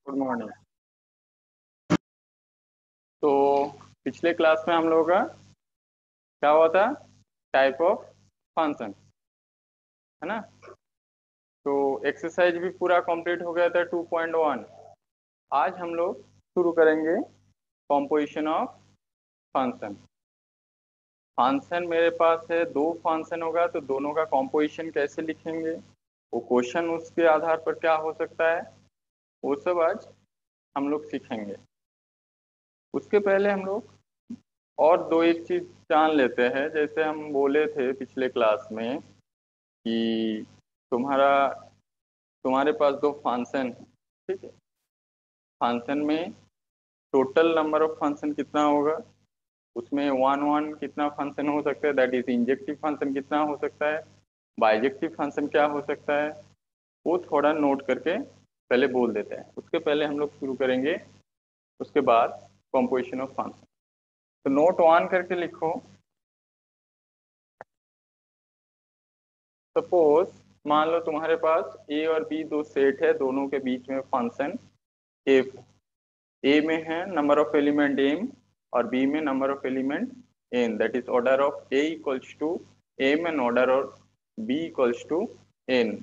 Good morning. तो पिछले class में हम लोगों का क्या हुआ था? टाइप ऑफ फंक्शन, है ना। तो एक्सरसाइज भी पूरा कंप्लीट हो गया था 2.1। आज हम लोग शुरू करेंगे कॉम्पोजिशन ऑफ फंक्शन। फंक्शन मेरे पास है, दो फंक्शन होगा तो दोनों का कॉम्पोजिशन कैसे लिखेंगे, वो क्वेश्चन उसके आधार पर क्या हो सकता है, वो सब आज हम लोग सीखेंगे। उसके पहले हम लोग और दो एक चीज जान लेते हैं। जैसे हम बोले थे पिछले क्लास में कि तुम्हारा तुम्हारे पास दो फंक्शन है, ठीक है। फंक्शन में टोटल नंबर ऑफ फंक्शन कितना होगा, उसमें वन वन कितना फंक्शन हो सकता है, दैट इज इंजेक्टिव फंक्शन कितना हो सकता है, बाइजेक्टिव फंक्शन क्या हो सकता है, वो थोड़ा नोट करके पहले बोल देते हैं। उसके पहले हम लोग शुरू करेंगे, उसके बाद कॉम्पोजिशन ऑफ फंक्शन। तो नोट वन करके लिखो। सपोज मान लो तुम्हारे पास ए और बी दो सेट है, दोनों के बीच में फंक्शन ए में है नंबर ऑफ एलिमेंट एम और बी में number of element N, that is order of A equals to M and order of B equals to N.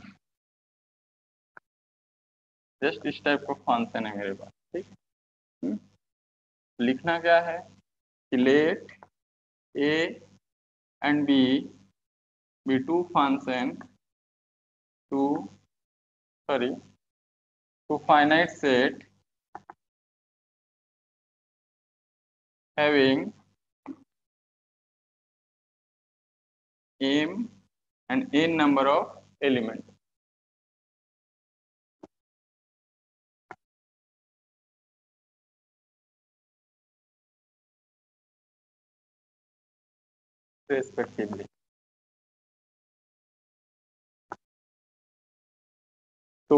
Just इस टाइप का फंक्शन है मेरे पास, ठीक। हम्म? लिखना क्या है कि let A and B be two function to sorry two finite set having m and n number of elements। Respectively. तो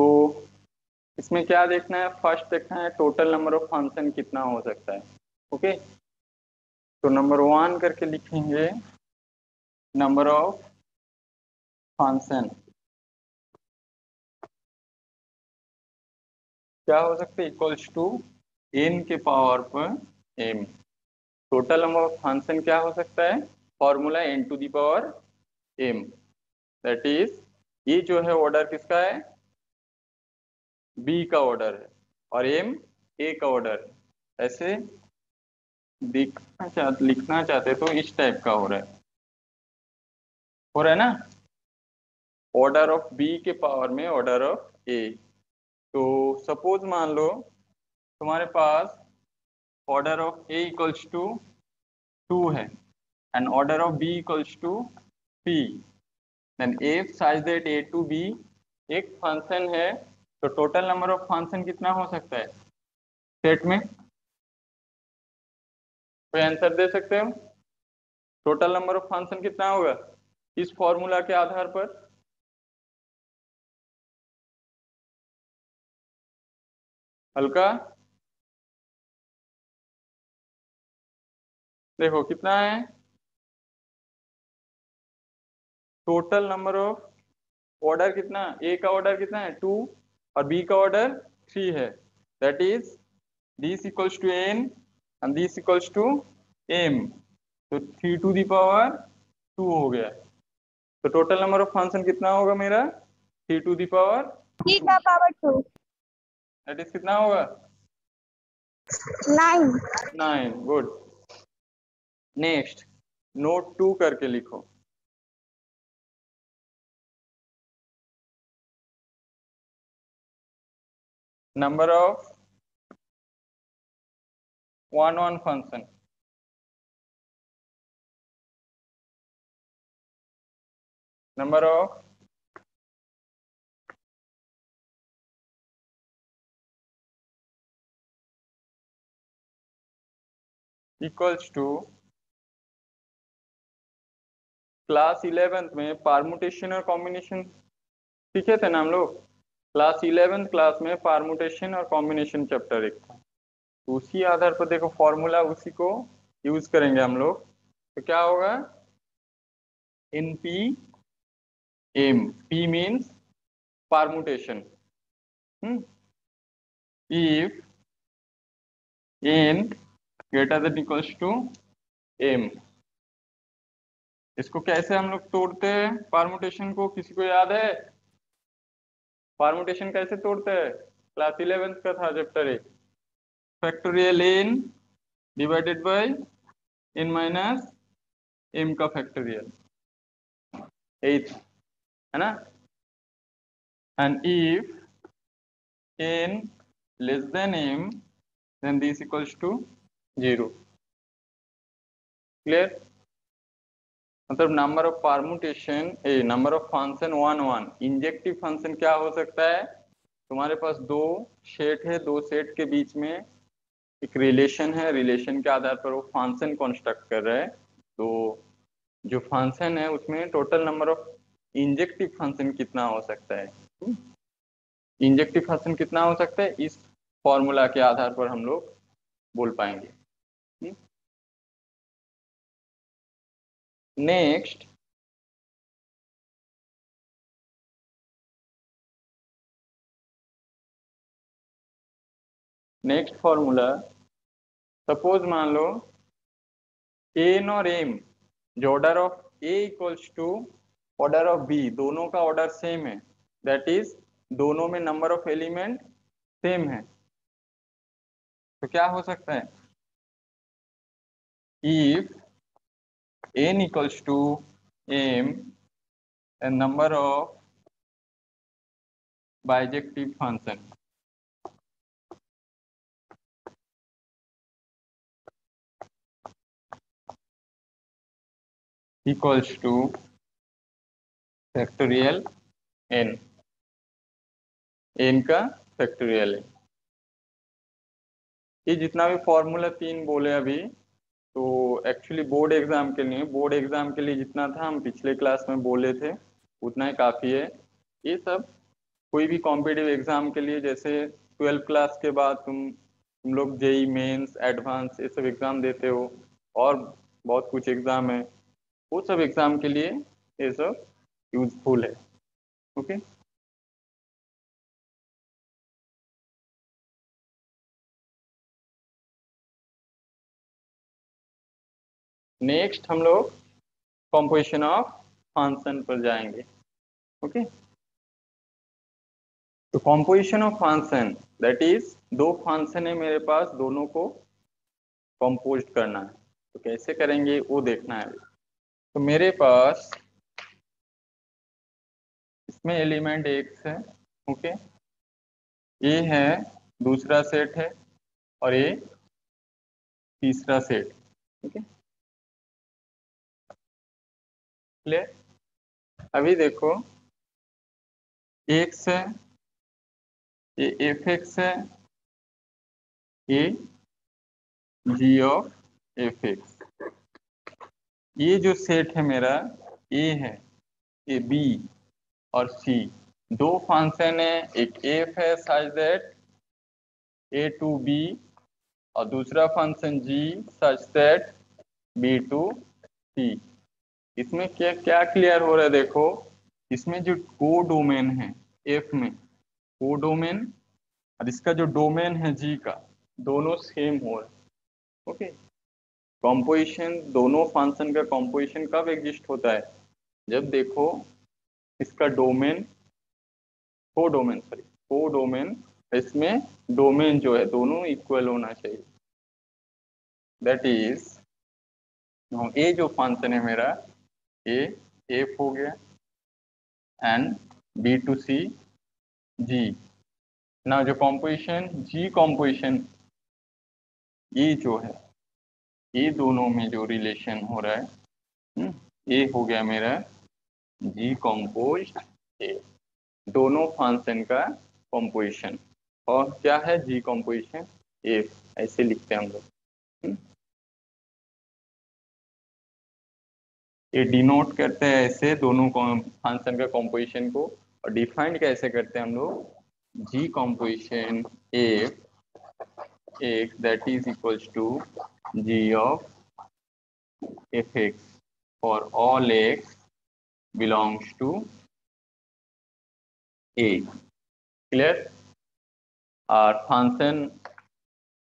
इसमें क्या देखना है, फर्स्ट देखना है टोटल नंबर ऑफ फंक्शन कितना हो सकता है। ओके, तो नंबर वन करके लिखेंगे नंबर ऑफ फंक्शन क्या हो सकता है, इक्वल्स टू n के पावर पर m। Total number of function क्या हो सकता है, formula n to the power m, that is ये जो है ऑर्डर किसका है, b का ऑर्डर है और m a का ऑर्डर है। ऐसे लिखना चाहते तो इस टाइप का हो रहा है ना, ऑर्डर ऑफ बी के पावर में ऑर्डर ऑफ ए। तो सपोज मान लो तुम्हारे पास order of A equals to 2 है and order of B equals to 3, then if such that A to B एक फंक्शन है, तो टोटल नंबर ऑफ फंक्शन कितना हो सकता है सेट में, कोई आंसर दे सकते हो? टोटल नंबर ऑफ फंक्शन कितना होगा इस फॉर्मूला के आधार पर? हल्का देखो कितना है, टोटल नंबर ऑफ ऑर्डर कितना, ए का ऑर्डर कितना है 2 और बी का ऑर्डर 3 है, that is this equals to N and this equals to M. तो 3 टू द पावर 2 हो गया। तो टोटल नंबर ऑफ फंक्शन कितना होगा मेरा, 3 टू द पावर 3 2, का पावर 2 दैट इज कितना होगा 9। 9। गुड। नेक्स्ट नोट 2 करके लिखो। Number of one function number of equals to class 11th में परमुटेशन और कॉम्बिनेशन सीखे थे ना हम लोग। क्लास 11th क्लास में परमुटेशन और कॉम्बिनेशन चैप्टर एक था, तो उसी आधार पर देखो फॉर्मूला उसी को यूज करेंगे हम लोग। तो क्या होगा, N P M, P means permutation, if n greater than equals to m। इसको कैसे हम लोग तोड़ते हैं परमुटेशन को, किसी को याद है परमुटेशन कैसे तोड़ते हैं? क्लास 11th का था chapter 1, factorial n divided by n minus m का फैक्टोरियल, 8 है ना। And if n less than m then this equals to 0। Clear? मतलब number of permutation number of function 1 1। Injective function क्या हो सकता है? तुम्हारे पास दो सेट है, दो सेट के बीच में एक रिलेशन है, रिलेशन के आधार पर वो फंक्शन कंस्ट्रक्ट कर रहा है। तो जो फंक्शन है उसमें total number of injective function कितना हो सकता है, इंजेक्टिव फंक्शन कितना हो सकता है, इस फॉर्मूला के आधार पर हम लोग बोल पाएंगे। नेक्स्ट फॉर्मूला, सपोज मान लो एन और एम जो order of A equals to order of B, दोनों का ऑर्डर सेम है, दैट इज दोनों में नंबर ऑफ एलिमेंट सेम है। तो क्या हो सकता है? If n equals to m and number of bijective function equals to factorial n, n का फैक्टोरियल है। ये जितना भी फॉर्मूला तीन बोले अभी, तो एक्चुअली बोर्ड एग्जाम के लिए जितना था हम पिछले क्लास में बोले थे उतना ही काफ़ी है। ये सब कोई भी कॉम्पिटिटिव एग्जाम के लिए, जैसे 12 क्लास के बाद तुम लोग जेई मेंस एडवांस ये सब एग्जाम देते हो, और बहुत कुछ एग्जाम है, वो सब एग्जाम के लिए ये सब यूजफुल है। ओके, नेक्स्ट हम लोग कॉम्पोजिशन ऑफ फंक्शन पर जाएंगे। ओके, तो composition of function that is दो फंक्शन है मेरे पास, दोनों को कंपोज करना है। तो कैसे करेंगे वो देखना है। तो मेरे पास इसमें एलिमेंट एक्स है, ओके, ए है, दूसरा सेट है, और ये तीसरा सेट। ठीक है, क्लियर? अभी देखो, एक्स है, ये एफ एक्स है, ये जी ऑफ एफ एक्स। ये जो सेट है मेरा, ए है, ये बी और सी, दो फंक्शन है, एक एफ है such that A to B, और दूसरा function G such that B to C. इसमें क्या क्या क्लियर हो रहा है? देखो, इसमें जो को डोमेन है एफ में, को डोमेन, और इसका जो डोमेन है जी का, दोनों सेम हो रहा है। ओके, कॉम्पोजिशन, दोनों फंक्शन का कॉम्पोजिशन कब एग्जिस्ट होता है? जब देखो इसका डोमेन, को डोमेन, सॉरी, को डोमेन, इसमें डोमेन जो है दोनों इक्वल होना चाहिए। दैट इज ये जो फंक्शन है मेरा, ए एफ हो गया, एंड बी टू सी जी। ना जो कॉम्पोजिशन जी कॉम्पोजिशन, ये जो है, ये दोनों में जो रिलेशन हो रहा है, ये हो गया मेरा जी कॉम्पोज ए, दोनों फंक्शन का कॉम्पोजिशन। और क्या है जी कॉम्पोजिशन एफ, ऐसे लिखते हैं हम लोग। ये डिनोट करते हैं ऐसे दोनों फंक्शन का कॉम्पोजिशन को, और डिफाइंड कैसे करते हैं हम लोग? G composition F X that is equals to ji of F X for all X belongs to A. Clear? और फंक्शन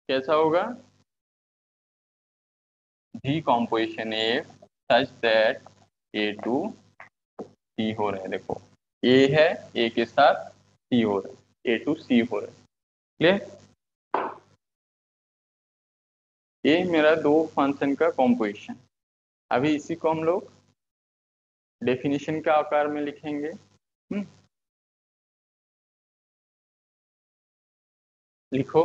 कैसा होगा, G composition A such that A to C हो रहा है। देखो ए है, ए के साथ सी हो रहा है, ए टू सी हो रहा है। क्लियर? ये मेरा दो फंक्शन का कॉम्पोजिशन। अभी इसी को हम लोग डेफिनेशन के आकार में लिखेंगे। लिखो।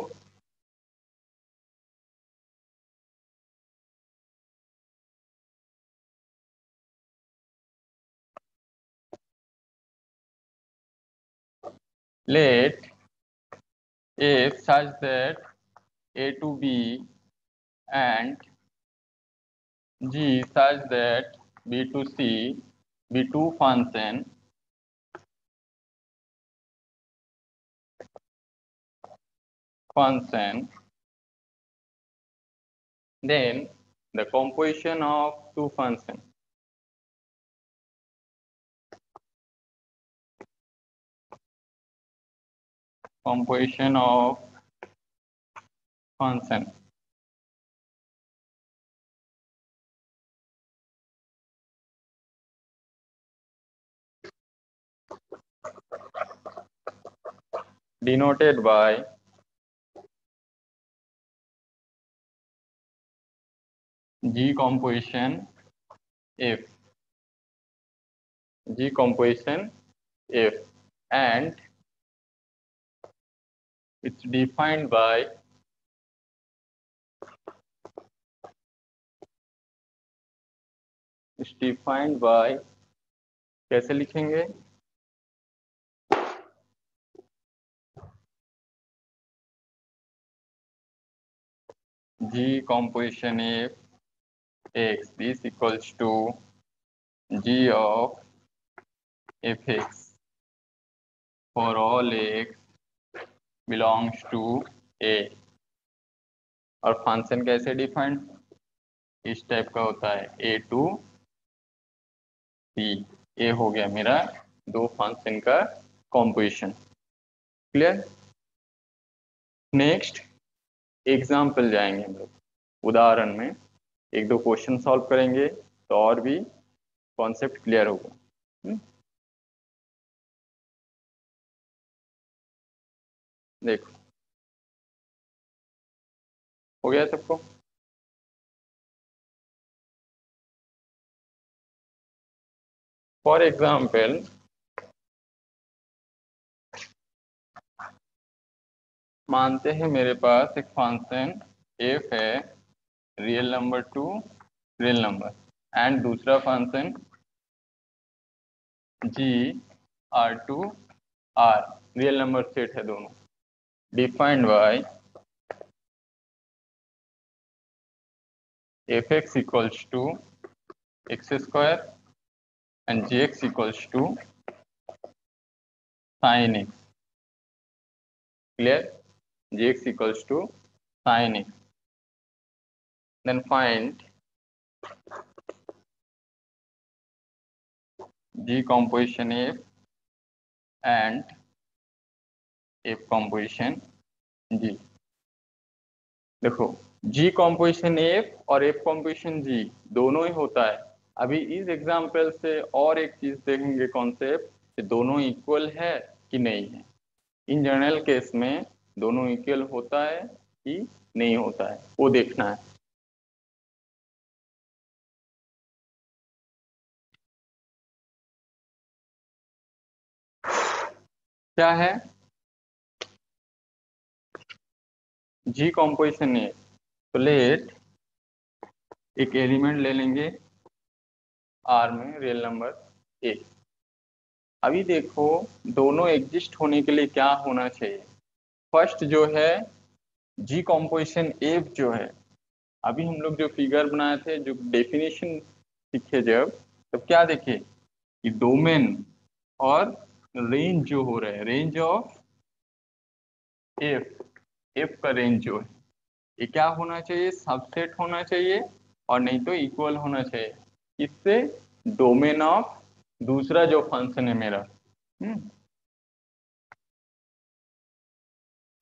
Let A such that A to B and G such that B to C be two function, then the composition of two function. Composition of function. Denoted by G composition F. G composition F, and it's defined by कैसे लिखेंगे, G composition F x is equals to G of fx for all x belongs to A। और function कैसे defined इस type का होता है, A to C। ये हो गया मेरा दो फंक्शन का कॉम्पोजिशन। क्लियर? नेक्स्ट एग्जाम्पल जाएंगे हम लोग, उदाहरण में एक दो क्वेश्चन सॉल्व करेंगे तो और भी कॉन्सेप्ट क्लियर होगा। देखो हो गया सबको? फॉर एग्जाम्पल मानते हैं मेरे पास एक फंक्शन f है real number to real number, and दूसरा फंक्शन g r टू r रियल नंबर सेट है, दोनों defined by fx equals to X square and gx equals to sin x। क्लियर? gx equals to sin x. Then find G composition F and F composition G। देखो G composition F और F composition G दोनों ही होता है। अभी इस example से और एक चीज देखेंगे कॉन्सेप्ट कि दोनों इक्वल है कि नहीं है। इन जनरल केस में दोनों इक्वल होता है कि नहीं होता है, वो देखना है। क्या है G composition A? तो लेट एक एलिमेंट ले लेंगे R में रियल नंबर A। अभी देखो दोनों एग्जिस्ट होने के लिए क्या होना चाहिए। फर्स्ट जो है G कॉम्पोजिशन F जो है, अभी हम लोग जो फिगर बनाए थे, जो डेफिनेशन सीखे जब, तब क्या देखे कि डोमेन और रेंज जो हो रहा है, रेंज ऑफ F का रेंज जो है, ये क्या होना चाहिए, सबसेट होना चाहिए और नहीं तो इक्वल होना चाहिए। इससे डोमेन ऑफ दूसरा जो फंक्शन है मेरा,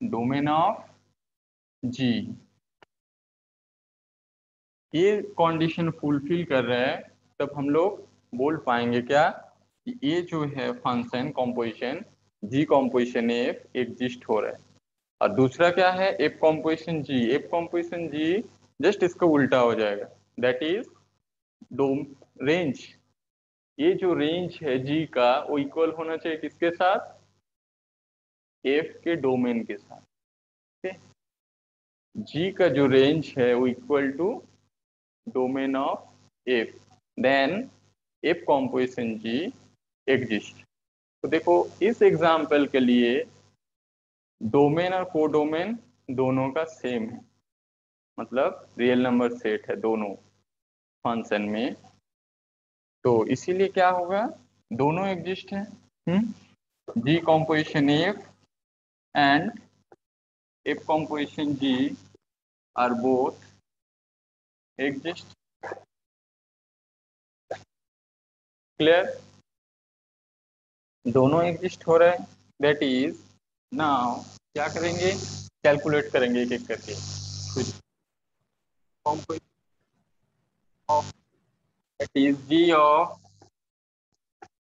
डोमेन ऑफ जी, ये कंडीशन फुलफिल कर रहा है, तब हम लोग बोल पाएंगे क्या कि ये जो है फंक्शन कॉम्पोजिशन जी कॉम्पोजिशन एफ एग्जिस्ट हो रहा है। और दूसरा क्या है, F composition G, F composition जी जस्ट इसका उल्टा हो जाएगा, दैट इज डोम रेंज। ये जो रेंज है जी का वो इक्वल होना चाहिए किसके साथ, एफ के डोमेन के साथ। ठीक है, जी का जो रेंज है वो equal to domain of F, then F composition G exist. तो देखो इस एग्जाम्पल के लिए डोमेन और कोडोमेन दोनों का सेम है, मतलब रियल नंबर सेट है दोनों फंक्शन में, तो इसीलिए क्या होगा, दोनों एग्जिस्ट है। जी composition F and F composition G are both exist. Clear, दोनों एग्जिस्ट हो रहे हैं, दैट इज नाउ क्या करेंगे, कैलकुलेट करेंगे एक एक करके। तो composition of that is ji of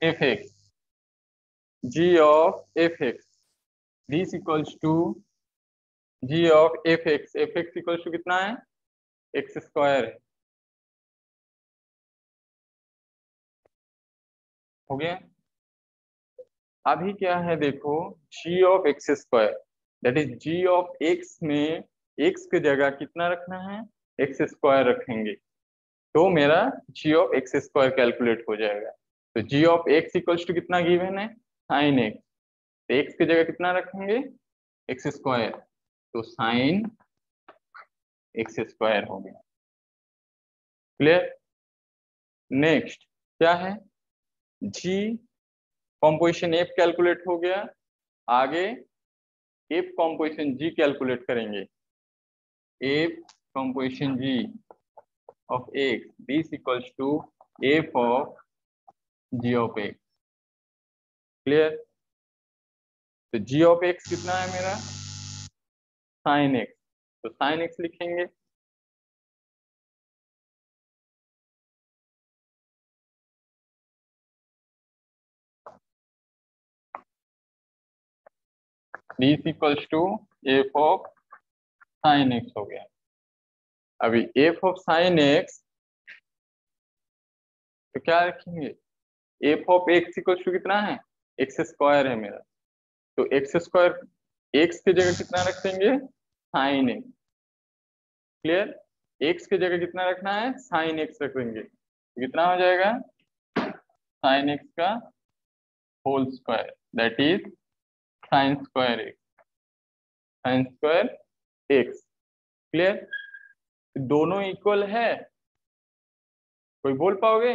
F X, G of F X this equals to ji of F X equals to कितना है, एक्स स्क्वायर है, हो गया। अभी क्या है देखो, G of X square that is ji of X में एक्स की जगह कितना रखना है, एक्स स्क्वायर रखेंगे, तो मेरा जी ऑफ एक्स स्क्वायर कैलकुलेट हो जाएगा। तो जी ऑफ एक्स इक्वल्स टू कितना गिवन है, साइन एक्स, तो एक्स की जगह कितना रखेंगे, एक्स स्क्वायर, तो साइन एक्स स्क्वायर हो गया। क्लियर, नेक्स्ट क्या है, जी कॉम्पोजिशन एफ कैलकुलेट हो गया, आगे एफ कॉम्पोजिशन जी कैलकुलेट करेंगे। F composition G of X this equals to F of G of X. Clear, तो जी ऑफ एक्स कितना है मेरा, साइन एक्स, तो साइन एक्स लिखेंगे, this equals to F of sine X हो गया। अभी एफ ऑफ साइन एक्स तो क्या रखेंगे, F of X equals to कितना है, एक्स स्क्वायर है मेरा, तो एक्स स्क्वायर एक्स की जगह कितना रख देंगे, साइन एक्स। क्लियर, एक्स की जगह कितना रखना है, साइन एक्स रख देंगे, तो कितना हो जाएगा, साइन एक्स का whole square that is sine square X, sine square x. Clear, दोनों इक्वल है, कोई बोल पाओगे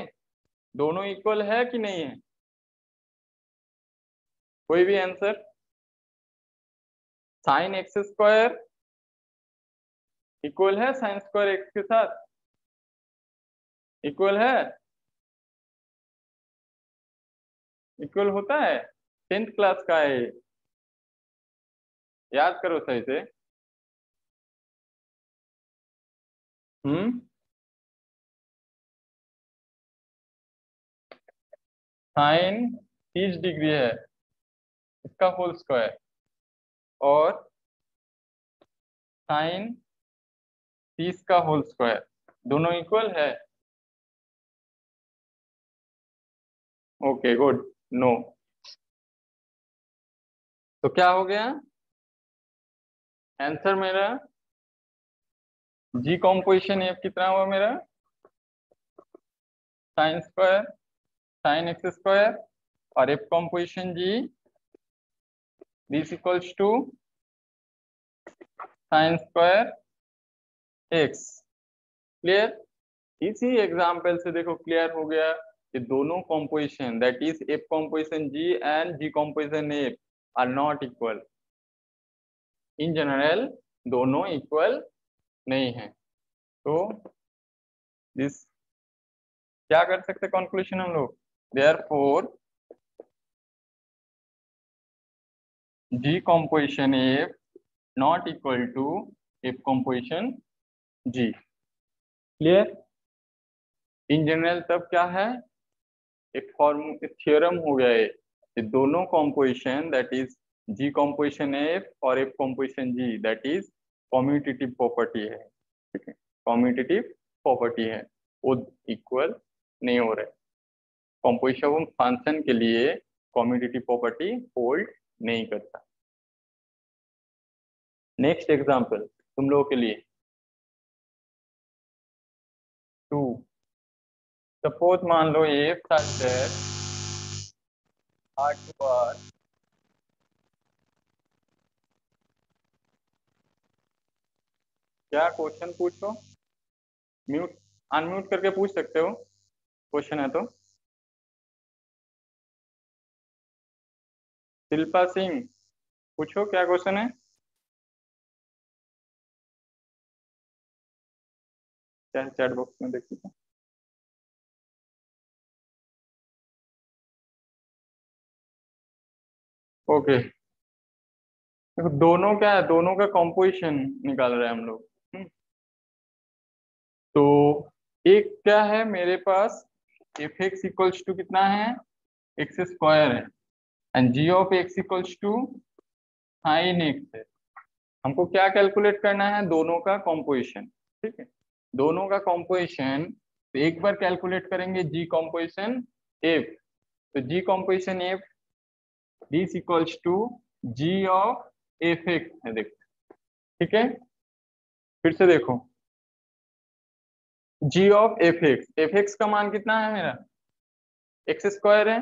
दोनों इक्वल है कि नहीं है, कोई भी answer, sign x square equal है साइन स्क्वायर एक्स के साथ, इक्वल है, इक्वल होता है, 10th क्लास का है ये, याद करो सही से। हम्म, साइन 30 डिग्री है इसका होल स्क्वायर, और साइन 30 का होल स्क्वायर, दोनों इक्वल है, ओके गुड, नो, तो क्या हो गया आंसर मेरा, जी कॉम्पोजिशन एफ कितना हुआ मेरा, sine square sine x square, और f composition g this equals to sine square x. Clear, इसी एग्जाम्पल से देखो क्लियर हो गया कि दोनों composition that is f composition g and g composition f are not equal, in general दोनों equal नहीं है। तो दिस क्या कर सकते कंक्लूजन हम लोग, therefore G composition F not equal to F composition ji. Clear? In general तब क्या है, एक थ्योरम हो गया है, ये दोनों composition that is ji composition f और f composition ji that is commutative property है। ठीक है, कॉम्यूटेटिव प्रॉपर्टी है, वो इक्वल नहीं हो रहा है। कॉम्पोजिशन फंक्शन के लिए कॉम्यूटेटिव प्रॉपर्टी होल्ड नहीं करता। नेक्स्ट एग्जांपल तुम लोगों के लिए 2। सपोज मान लो ये सच दैट R2R क्या क्वेश्चन पूछो, म्यूट अनम्यूट करके पूछ सकते हो, क्वेश्चन है तो। शिल्पा सिंह पूछो क्या क्वेश्चन है, क्या चैट बॉक्स में देख सकते। ओके, देखो दोनों क्या है, दोनों का कॉम्पोजिशन निकाल रहे हैं हम लोग। तो एक क्या है मेरे पास, एफ एक्स इक्वल्स टू कितना है, एक्स स्क्वायर है, and G of X equals to sine X है। हमको क्या कैलकुलेट करना है, दोनों का कॉम्पोजिशन। ठीक है, दोनों का कॉम्पोजिशन तो एक बार कैलकुलेट करेंगे जी कॉम्पोजिशन एफ, तो g composition f this equals to ji of F x है, देखो। ठीक है, फिर से देखो, जी ऑफ एफ एक्स का मान कितना है मेरा, एक्स स्क्वायर है,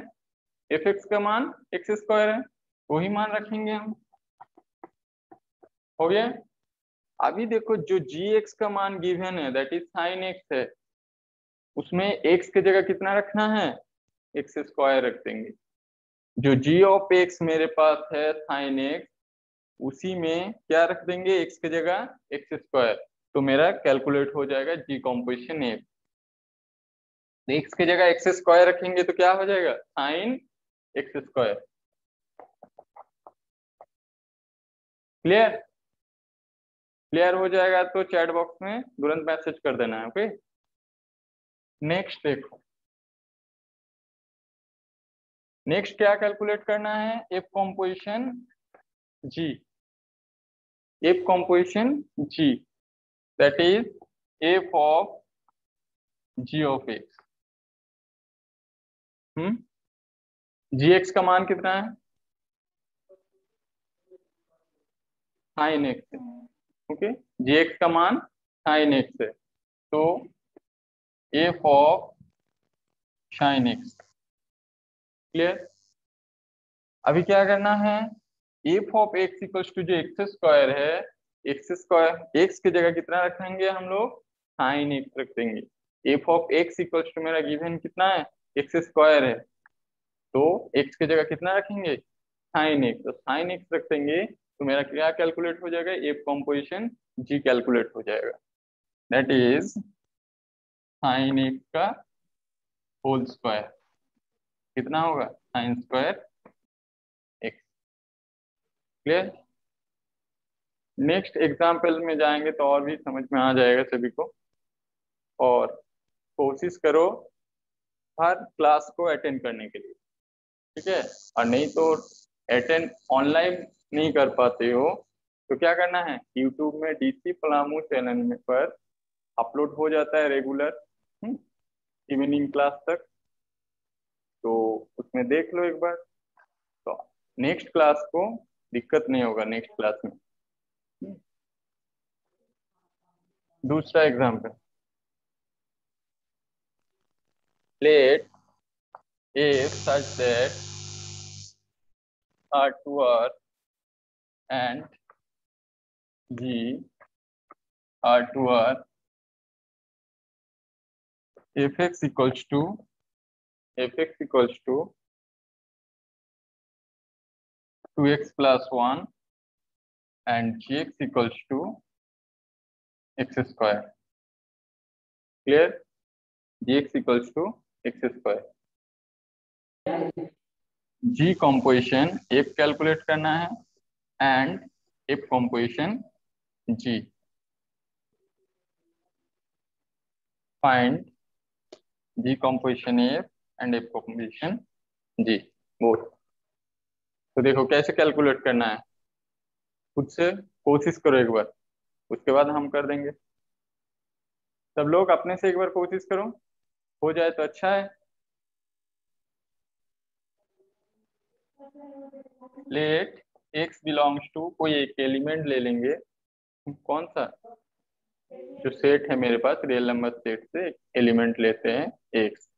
एफ एक्स का मान एक्स स्क्वायर है, वही मान रखेंगे हम। हो गया। अभी देखो जो जी एक्स का मान गिवन है दैट इज साइन एक्स है, उसमें एक्स की जगह कितना रखना है, एक्स स्क्वायर रख देंगे। जो जी ऑफ एक्स मेरे पास है साइन एक्स, उसी में क्या रख देंगे, एक्स की जगह एक्स स्क्वायर, तो मेरा कैलकुलेट हो जाएगा जी कॉम्पोजिशन एफ। एक्स की जगह एक्स स्क्वायर रखेंगे तो क्या हो जाएगा, sine x square. Clear? Clear हो जाएगा तो चैट बॉक्स में तुरंत मैसेज कर देना है। ओके, नेक्स्ट देखो, नेक्स्ट क्या कैलकुलेट करना है, F composition G, F composition ji that is F of G of X. G X का मान कितना है, साइन एक्स है। ओके, जी एक्स का मान साइन एक्स है, तो F of sine X. Clear? अभी क्या करना है, F of X equals to जो एक्स स्क्वायर है, एक्स स्क्वायर एक्स की जगह कितना रखेंगे हम लोग, साइन एक्स रख देंगे। F of X equals to मेरा गिवन कितना है, एक्स स्क्वायर है, तो एक्स की जगह कितना रखेंगे, साइन एक्स, तो साइन एक्स रख देंगे, तो मेरा क्या कैलकुलेट हो जाएगा, एफ कॉम्पोजिशन जी कैलकुलेट हो जाएगा, दैट इज साइन एक्स का होल स्क्वायर। कितना होगा, sign square x. Clear? Next example में जाएंगे तो और भी समझ में आ जाएगा सभी को। और कोशिश करो हर क्लास को अटेंड करने के लिए, ठीक है। और नहीं तो अटेंड ऑनलाइन नहीं कर पाते हो तो क्या करना है, यूट्यूब में डीसी पलामू चैनल में पर अपलोड हो जाता है रेगुलर इवनिंग क्लास तक, तो उसमें देख लो एक बार, तो नेक्स्ट क्लास को दिक्कत नहीं होगा नेक्स्ट क्लास में। दूसरा example, let if such that R2R and G R2R fx equals to 2x plus 1 and gx equals to x square. Clear? gx equals to x square. G composition f calculate करना है and F composition g. Find g composition F and F composition g. वो तो देखो कैसे calculate करना है, खुद से कोशिश करो एक बार, उसके बाद हम कर देंगे। सब लोग अपने से एक बार कोशिश करो, हो जाए तो अच्छा है। लेट एक्स बिलोंग्स टू, कोई एक एलिमेंट ले लेंगे, कौन सा, जो सेट है मेरे पास रियल नंबर सेट से एलिमेंट लेते हैं एक्स।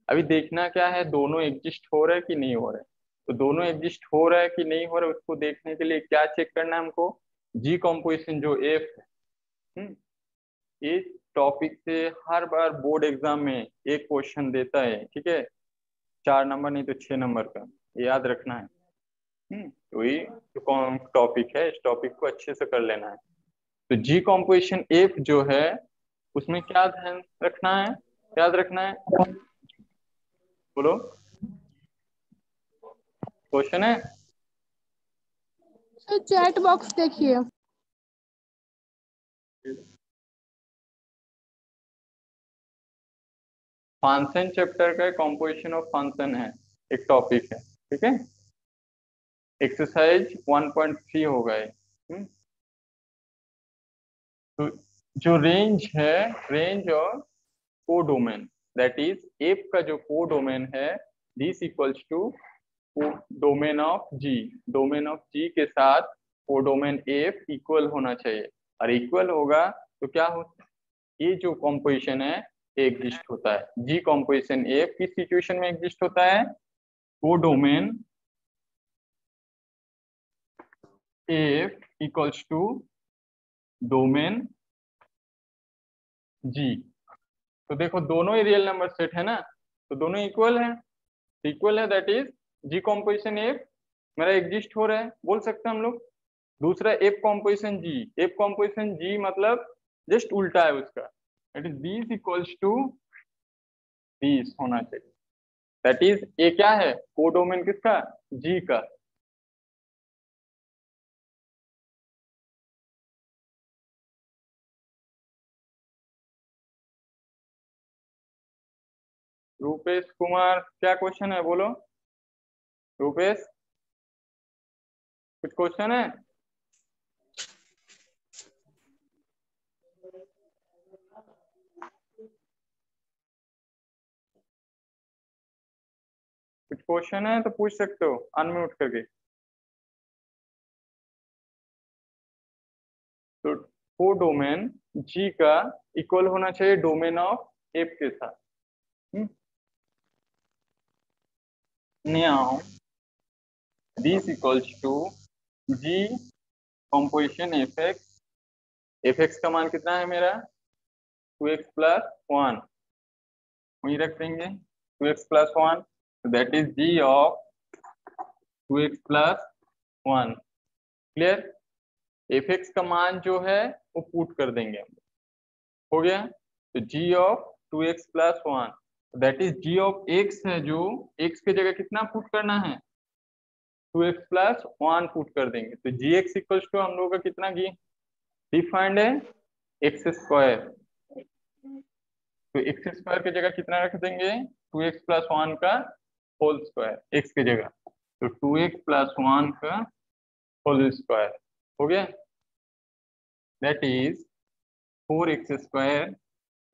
अभी देखना क्या है, दोनों एग्जिस्ट हो रहा है कि नहीं हो रहा है। तो दोनों एग्जिस्ट हो रहा है कि नहीं हो रहा है उसको देखने के लिए क्या चेक करना है हमको, जी कॉम्पोजिशन जो एफ है। ये टॉपिक से हर बार बोर्ड एग्जाम में एक क्वेश्चन देता है, ठीक है, 4 नंबर नहीं तो 6 नंबर का, ये याद रखना है। तो ये जो कौन टॉपिक है, इस टॉपिक को अच्छे से कर लेना है। तो जी कॉम्पोजिशन एफ जो है उसमें क्या ध्यान रखना है, याद रखना है, बोलो, क्वेश्चन है। सर चैट बॉक्स देखिए। फंक्शन चैप्टर का कॉम्पोजिशन ऑफ फंक्शन है, एक टॉपिक है, ठीक है, एक्सरसाइज 1.3 होगा ये। तो जो रेंज है, रेंज और कोडोमेन, दैट इज एफ का जो कोडोमेन है, this equals to domain of g, domain of g के साथ कोडोमेन एफ इक्वल होना चाहिए। और इक्वल होगा तो क्या हो, ये जो कॉम्पोजिशन है एग्जिस्ट होता है। जी कॉम्पोजिशन एफ किस सिचुएशन में एग्जिस्ट होता है, codomain f equals to domain g. तो देखो दोनों ही रियल नंबर सेट है ना, तो दोनों इक्वल है, इक्वल है, that is ji composition F मेरा एग्जिस्ट हो रहा है, बोल सकते हैं हम लोग। दूसरा F composition G, F composition G मतलब जस्ट उल्टा है उसका, that is this equals to this होना चाहिए। दैट इज ये क्या है, कोडोमेन किसका, जी का। रूपेश कुमार क्या क्वेश्चन है, बोलो रूपेश, कुछ क्वेश्चन है। कुछ क्वेश्चन है तो पूछ सकते हो अनम्यूट करके। तो वो डोमेन जी का इक्वल होना चाहिए डोमेन ऑफ एफ के साथ। Now this equals to ji composition F X, F X का मान कितना है मेरा 2x+1, वही रख देंगे 2x+1, that is ji of 2x+1। Clear, F X का मान जो है वो पुट कर देंगे हम, हो गया। तो जी of 2x+1 that is ji of x है, जो एक्स की जगह कितना पुट करना है 2x+1 पुट कर देंगे। तो जी एक्स इक्वल्स टू हम लोग का कितना की डिफाइंड है एक्स स्क्वायर, तो एक्स स्क्वायर की जगह कितना रख देंगे 2x+1 का होल स्क्वायर एक्स की जगह, तो 2x+1 का होल स्क्वायर हो गया, दैट इज 4x²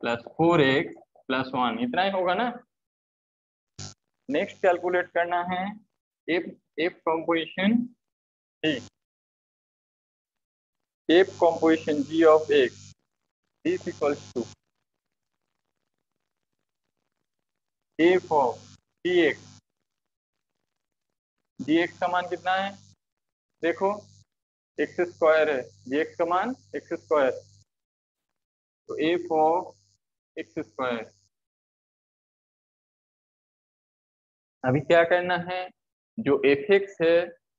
+ 4x+1, इतना ही होगा ना। नेक्स्ट कैलकुलेट करना है F, F composition G, F composition G of X, this equals to F of D X, D X का मान कितना है, देखो एक्स स्क्वायर है, डी एक्स का मान एक्स स्क्वायर, तो एफ ऑफ एक्स स्क्वायर। अभी क्या करना है, जो एफ एक्स है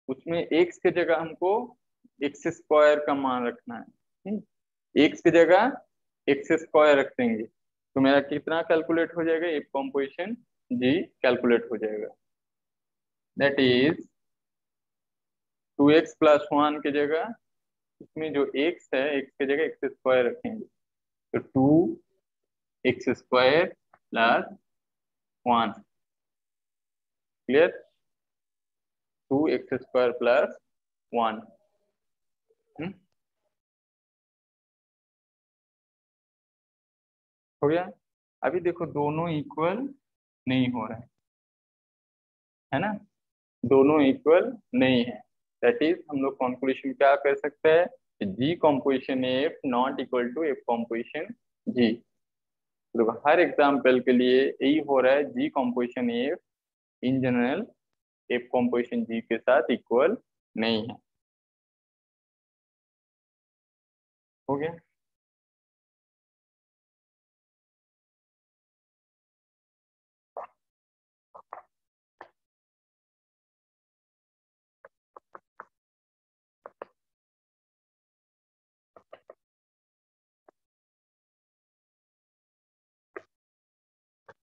उसमें एक्स की जगह हमको एक्स स्क्वायर का मान रखना है, एक्स की जगह एक्स स्क्वायर रख देंगे, तो मेरा कितना कैलकुलेट हो जाएगा, एफ कॉम्पोजिशन जी कैलकुलेट हो जाएगा, दैट इज 2x+1 की जगह इसमें जो एक्स है, एक्स की जगह एक्स स्क्वायर रखेंगे, तो 2x² + 1। क्लियर? 2x² + 1। हो गया। अभी देखो दोनों इक्वल नहीं हो रहे हैं, है ना, दोनों इक्वल नहीं है। दैट इज हम लोग कंक्लूजन क्या कर सकते हैं, g composition F not equal to F composition g. तो हर एग्जाम्पल के लिए यही हो रहा है, जी composition f in general f composition g के साथ इक्वल नहीं है। हो गया।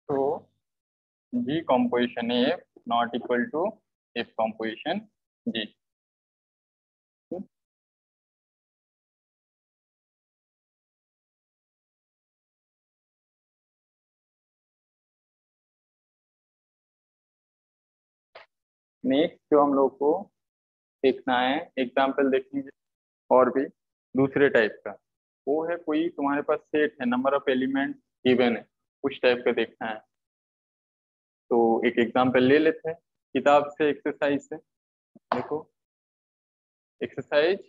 तो g composition F not equal to F composition g. Next जो हम लोग को देखना है, एग्जाम्पल देखेंगे और भी दूसरे टाइप का, वो है कोई तुम्हारे पास सेट है, नंबर ऑफ एलिमेंट गिवन है, कुछ टाइप का देखना है। तो एक एग्जाम्पल ले लेते हैं किताब से, एक्सरसाइज से। देखो एक्सरसाइज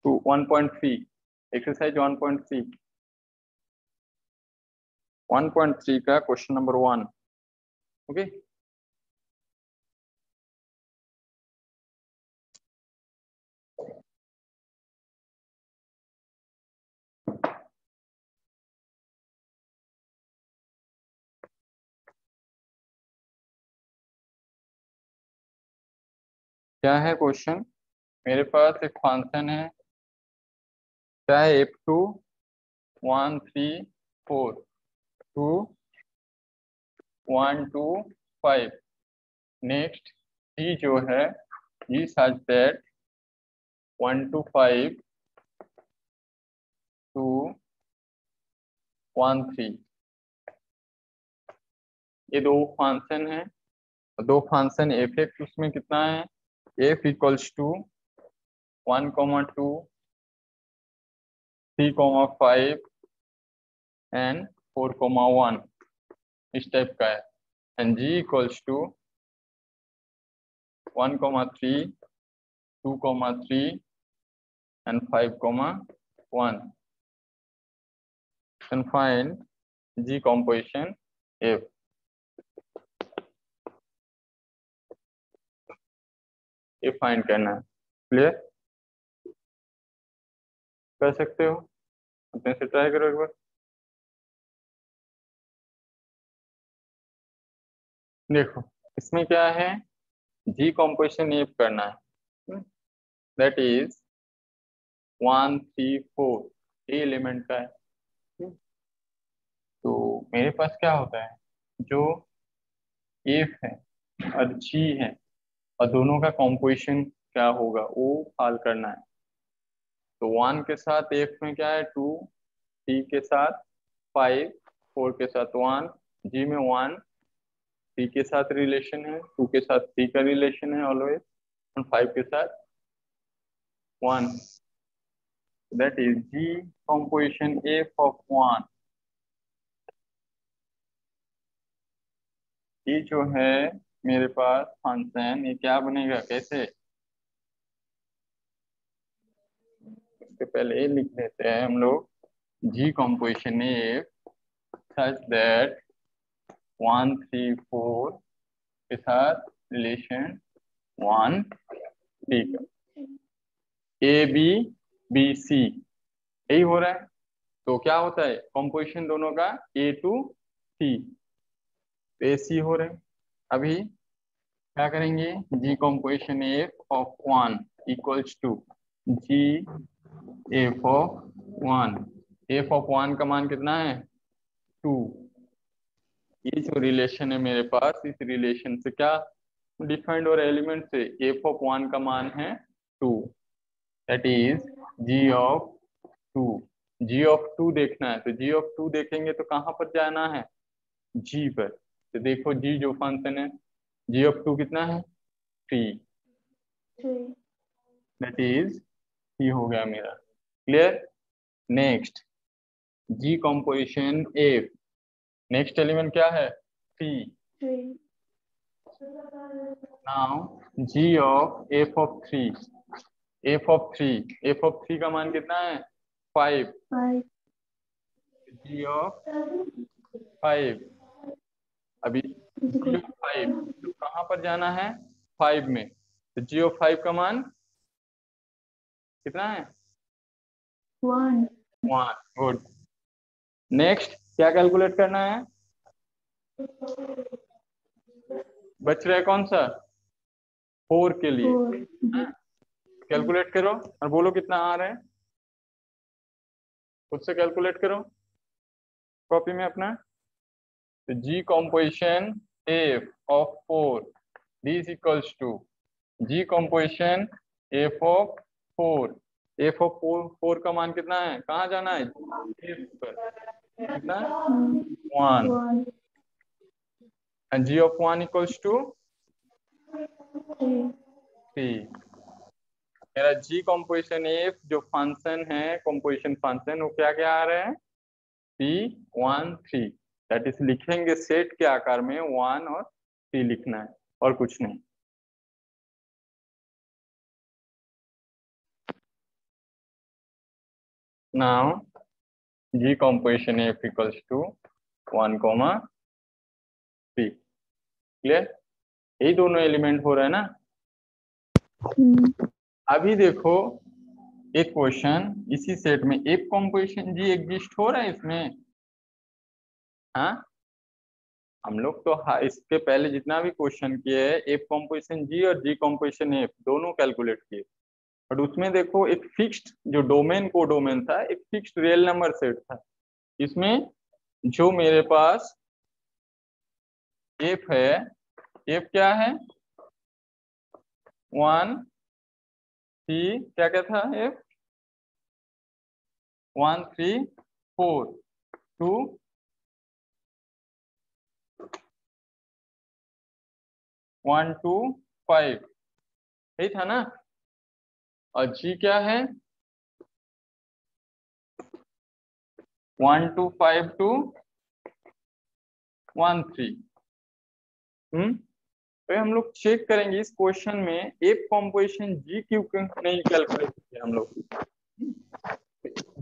1.3, एक्सरसाइज 1.3 का क्वेश्चन नंबर 1। ओके, क्या है क्वेश्चन, मेरे पास एक फंक्शन है, क्या है, f2 1 3 4 2 1 2 5। नेक्स्ट g जो है, g such that 1 to 5 2 1 3। ये दो फंक्शन है, दो फंक्शन एफ एक्स उसमें कितना है, f इक्वल्स टू 1,2 3,5 एंड 4,1 इस टाइप का है, and g equals to 1,3 2,3 and 5,1। and find g composition f। ये फाइंड करना है। क्लियर? कर सकते हो, अपने से ट्राई करो एक बार। देखो इसमें क्या है, जी कॉम्पोजिशन एफ करना है, दैट इज 1 3 4, ये एलिमेंट का है। तो मेरे पास क्या होता है, जो एफ है और जी है, और दोनों का कॉम्पोजिशन क्या होगा वो हल करना है। तो 1 के साथ एफ में क्या है 2, 3 के साथ 5, 4 के साथ 1, जी में 1, 3 के साथ रिलेशन है, 2 के साथ 3 का रिलेशन है ऑलवेज, और 5 के साथ 1। That is ji composition F of 1। ये जो है मेरे पास फंक्शन, ये क्या बनेगा, कैसे, इसके पहले ये लिख देते हैं हम लोग, G composition F such that 1 3 4 के साथ रिलेशन 1, ठीक है, ए बी बी सी, यही हो रहा है। तो क्या होता है कॉम्पोजिशन दोनों का ए टू सी, ए सी हो रहे हैं। अभी क्या करेंगे, g composition F of 1 equals to g f of 1। F of 1 का मान कितना है 2। ये जो रिलेशन है मेरे पास, इस रिलेशन से क्या डिफाइंड और एलिमेंट से एफ ऑफ 1 का मान है 2, that is ji of 2। G of 2 देखना है, तो जी ऑफ 2 देखेंगे तो कहाँ पर जाना है, जी पर। तो देखो जी जो फंक्शन है, जी ऑफ 2 कितना है 3, दैट इज ये हो गया मेरा। Clear. Next G composition F, next element क्या है 3। Now G of F of 3, F of 3, F of 3 का मान कितना है 5, जी ऑफ 5। अभी जी ऑफ 5 तो कहाँ पर जाना है 5 में, तो जी ऑफ 5 का मान कितना है 1। 1। गुड। नेक्स्ट क्या कैलकुलेट करना है, बच रहा है कौन सा 4 के लिए। कैलकुलेट करो और बोलो कितना आ रहा है, खुद से कैलकुलेट करो कॉपी में अपना। तो g composition F of 4 this equals to ji composition F of 4, f of 4 का मान कितना है, कहाँ जाना है एफ पर, कितना 1, 1 and G of 1 equals to 3। मेरा जी कॉम्पोजिशन एफ जो फंक्शन है, कॉम्पोजिशन फंक्शन, वो क्या क्या आ रहे हैं P1 3, दैट इज लिखेंगे सेट के आकार में 1 और 3 लिखना है और कुछ नहीं। Now G composition F equals to 1, 3। Clear. यही दोनों एलिमेंट हो रहा है ना। अभी देखो एक क्वेश्चन, इसी सेट में एफ कॉम्पोजिशन जी एग्जिस्ट हो रहा है इसमें, हाँ हम लोग तो इसके पहले जितना भी क्वेश्चन किए हैं एफ कॉम्पोजिशन जी और जी कॉम्पोजिशन एफ दोनों कैलकुलेट किए, बट उसमें देखो एक फिक्स्ड जो डोमेन को डोमेन था, एक फिक्स्ड रियल नंबर सेट था। इसमें जो मेरे पास एफ है, एफ क्या है 1 3, क्या क्या था एफ 1 3 4 2 1 2 5, यही था ना। और जी क्या है 1 2 5 2 1 3। तो हम लोग चेक करेंगे इस क्वेश्चन में एफ कॉम्पोजिशन जी क्यों नहीं कैलकुलेट किया हम लोग।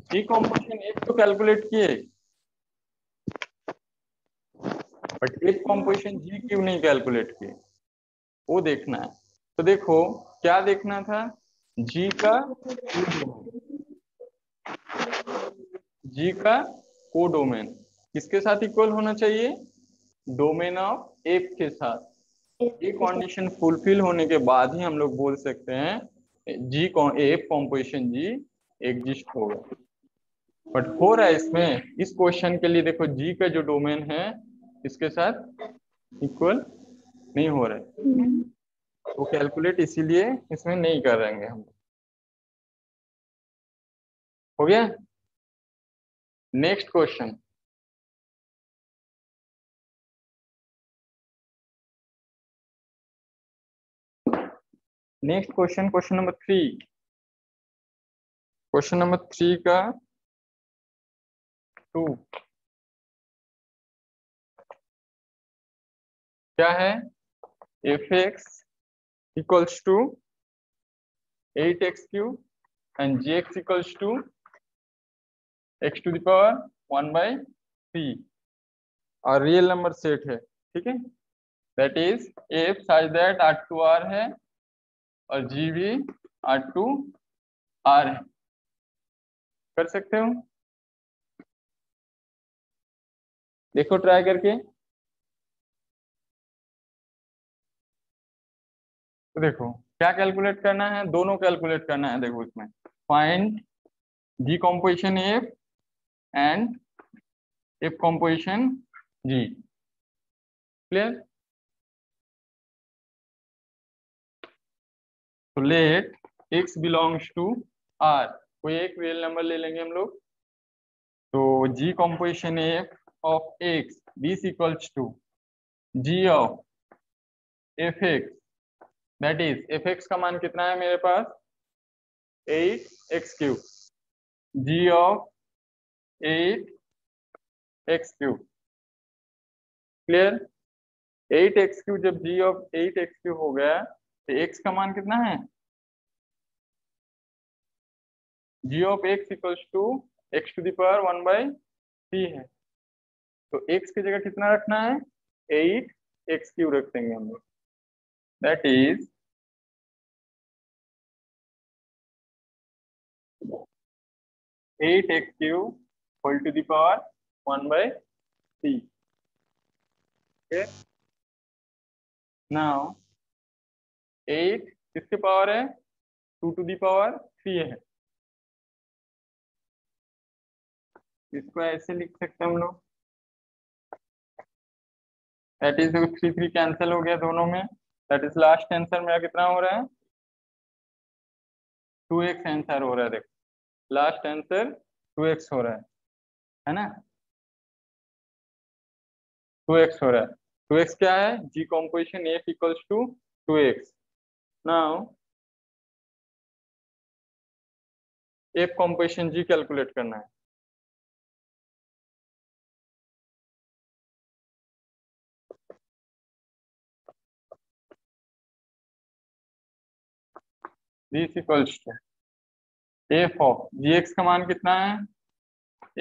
जी कॉम्पोजिशन एफ तो कैलकुलेट किए, बट एफ कॉम्पोजिशन जी क्यों नहीं कैलकुलेट किए वो देखना है। तो देखो क्या देखना था, जी का जी का कोडोमेन किसके साथ इक्वल होना चाहिए, डोमेन ऑफ एफ के साथ। ये कंडीशन फुलफिल होने के बाद ही हम लोग बोल सकते हैं जी एफ कॉम्पोजिशन जी एग्जिस्ट होगा। बट हो रहा है इसमें, इस क्वेश्चन के लिए देखो जी का जो डोमेन है इसके साथ इक्वल नहीं हो रहा है, वो कैलकुलेट इसीलिए इसमें नहीं कर रहे हैं हम। हो गया। Next question, next question, question number 3। Question number 3 का 2 क्या है, F X equals to 8x³ and G X equals to x⁻⁴ और रियल नंबर सेट है, ठीक है। That is F such that R2R है और जी भी R2R है। कर सकते हो, देखो ट्राई करके। तो देखो क्या कैलकुलेट करना है, दोनों कैलकुलेट करना है। देखो इसमें find g composition F and F composition ji. Clear. तो let x belongs to R, कोई एक रियल नंबर ले लेंगे हम लोग। तो G composition F of x this equals to G of fx, that is fx का मान कितना है मेरे पास 8x3, G of 8x3, clear. 8x3 जब G ऑफ 8x3 हो गया तो x का मान कितना है, G of x equals to x to the power 1/3 है। तो x की जगह कितना रखना है 8x3 रख देंगे हम लोग, that is 8x3 whole to the power 1/3। Okay, now 8 किसके पावर है 2 टू द पावर 3 है। इसको ऐसे लिख सकते हैं हम लोग, दैट इज 3 3 कैंसिल हो गया दोनों में, दैट इज लास्ट आंसर मेरा कितना हो रहा है 2x आंसर हो रहा है। देखो लास्ट आंसर 2x हो रहा है ना, 2x हो रहा है। 2x क्या है, जी composition F equals to 2x। Now F composition G calculate करना है। This equals to F of Gx का मान कितना है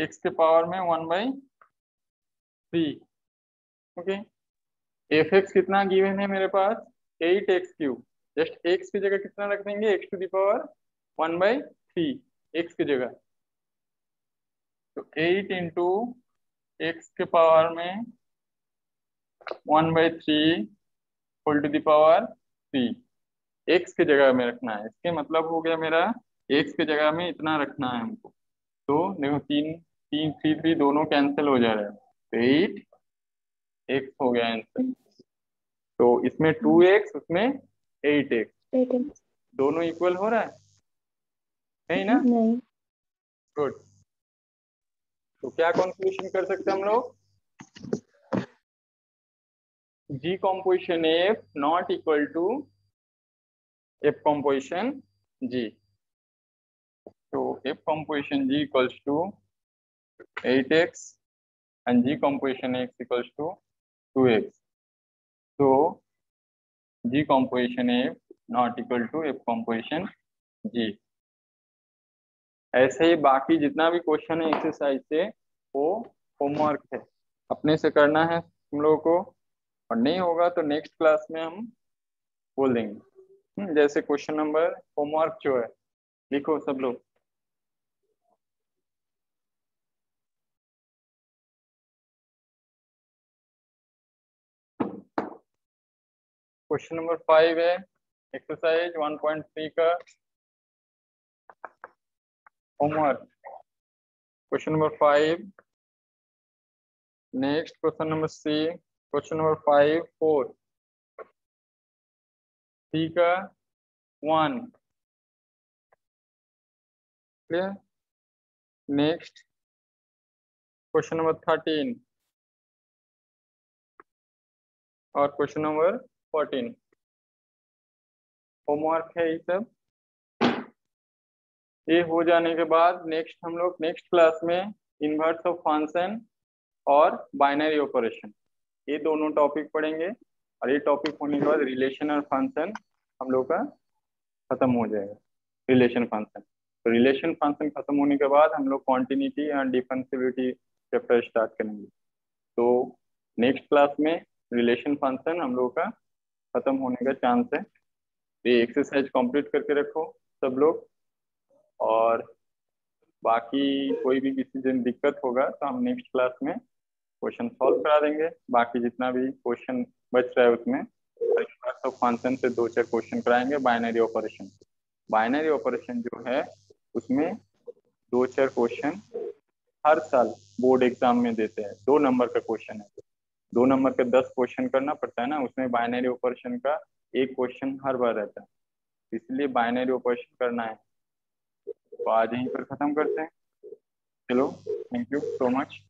x के पावर में 1/3। ओके, Fx कितना गिवन है मेरे पास 8x3, जस्ट x की जगह कितना रख देंगे x to the power 1/3 x की जगह, तो 8 इंटू x के पावर में 1/3 whole to the power 3, x की जगह में रखना है। इसके मतलब हो गया मेरा x की जगह में इतना रखना है हमको। तो देखो 3 3 3 3 दोनों कैंसिल हो जा रहे हैं, तो 8x हो गया आंसर। तो इसमें 2x उसमें 8x, दोनों इक्वल हो रहा है नहीं ना, नहीं। गुड। तो क्या कंक्लूजन कर सकते हैं हम लोग, G composition F not equal to F composition G। तो F composition G equals to 8x and G composition X equals to 2x. So G composition F not equal to F composition G। ऐसे ही बाकी जितना भी question है exercise से वो homework है, अपने से करना है हम लोगों को, और नहीं होगा तो नेक्स्ट क्लास में हम बोल देंगे। जैसे क्वेश्चन नंबर होमवर्क जो है लिखो सब लोग। क्वेश्चन नंबर 5 है एक्सरसाइज 1.3 का homework, question number 5। Next question number C, question number 5 4, C का 1, क्लियर। नेक्स्ट क्वेश्चन नंबर 13 और क्वेश्चन नंबर 14 होमवर्क है ये सब। ये हो जाने के बाद नेक्स्ट हम लोग नेक्स्ट क्लास में इनवर्स ऑफ फंक्शन और बाइनरी ऑपरेशन ये दोनों टॉपिक पढ़ेंगे, और ये टॉपिक होने के बाद रिलेशन और फंक्शन हम लोग का खत्म हो जाएगा। रिलेशन फंक्शन, तो रिलेशन फंक्शन खत्म होने के बाद हम लोग continuity and differentiability chapter start करेंगे। तो नेक्स्ट क्लास में रिलेशन फंक्शन हम लोग का खत्म होने का चांस है। ये एक्सरसाइज कंप्लीट करके रखो सब लोग, और बाकी कोई भी किसी दिन दिक्कत होगा तो हम नेक्स्ट क्लास में क्वेश्चन सॉल्व करा देंगे। बाकी जितना भी क्वेश्चन बच रहा है उसमें तो फंक्शन से 2-4 क्वेश्चन कराएंगे। बाइनरी ऑपरेशन, बाइनरी ऑपरेशन जो है उसमें 2-4 क्वेश्चन हर साल बोर्ड एग्जाम में देते हैं। 2 नंबर का क्वेश्चन है, 2 नंबर का 10 क्वेश्चन करना पड़ता है ना, उसमें बाइनरी ऑपरेशन का एक क्वेश्चन हर बार रहता है। इसलिए बाइनरी ऑपरेशन करना है। तो आज यहीं पर खत्म करते हैं। चलो, थैंक यू सो मच।